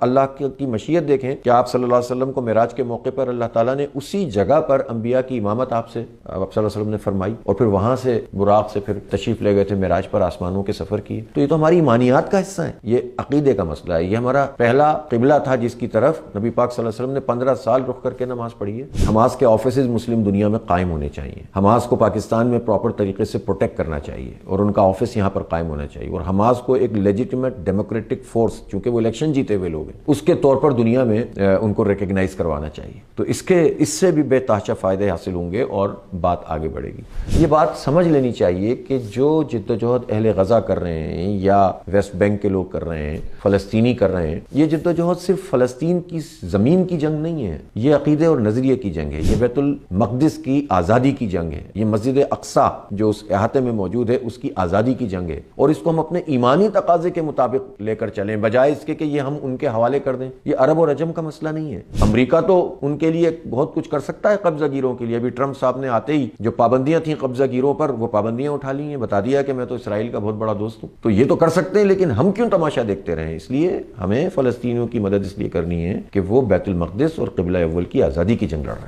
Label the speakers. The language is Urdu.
Speaker 1: اللہ کی مشیت دیکھیں کہ آپ صلی اللہ علیہ وسلم کو معراج کے موقع پر اللہ تعالیٰ نے اسی جگہ پر انبیاء کی امامت آپ صلی اللہ علیہ وسلم نے فرمائی، اور پھر وہاں سے براق سے پھر تشریف لے گئے تھے، معراج پر آسمانوں کے سفر کیے۔ تو یہ تو ہماری ایمانیات کا حصہ ہے، یہ عقیدے کا مسئلہ ہے۔ یہ ہمارا پہلا قبلہ تھا جس کی طرف نبی پاک صلی اللہ علیہ وسلم نے 15 سال رخ کر کے نماز پڑھی ہے۔ حماس کے آفیسز مسلم دنیا میں قائم ہونے چاہیے، حماس کو پاکستان میں پراپر طریقے سے پروٹیکٹ کرنا چاہیے، اور ان کا آفس یہاں پر قائم ہونا چاہیے، اور حماس کو ایک لیجیٹیمیٹ ڈیموکریٹک فورس، چونکہ وہ الیکشن جیتے ہوئے لوگ ہیں، اس کے طور پر دنیا میں ان کو ریکگنائز کروانا چاہیے۔ تو اس سے بھی بے تحاشا فائدے حاصل ہوں گے اور بات آگے بڑھے گی۔ یہ بات سمجھ لینی چاہیے کہ جو جد و جہد اہل غزہ کر رہے ہیں یا ویسٹ بینک کے لوگ کر رہے ہیں، فلسطینی کر رہے ہیں، یہ جد و جہد صرف فلسطین کی زمین کی جنگ نہیں ہے، یہ عقیدے اور نظریے کی جنگ ہے، یہ بیت المقدس کی آزادی کی جنگ ہے، یہ مسجد اقصیٰ جو اس احاطے میں موجود ہے اس کی آزادی کی جنگ ہے، اور اس کو ہم اپنے ایمانی تقاضے کے مطابق لے کر چلیں، بجائے اس کے کہ یہ ہم ان کے حوالے کر دیں۔ یہ عرب اور عجم کا مسئلہ نہیں ہے۔ امریکہ تو ان کے لیے بہت کچھ کر سکتا ہے قبضہ گیروں کے لیے۔ ابھی ٹرمپ صاحب نے آتے ہی جو پابندیاں تھیں قبضہ گیروں پر، وہ پابندیاں اٹھا لی ہیں، بتا دیا کہ میں تو اسرائیل کا بہت بڑا دوست ہوں۔ تو یہ تو کر سکتے ہیں، لیکن ہم کیوں تماشا دیکھتے رہیں؟ اس لیے ہمیں فلسطینیوں کی مدد اس لیے کرنی ہے کہ وہ بیت المقدس اور قبلہ اول کی آزادی کی جنگ لڑ رہے ہیں۔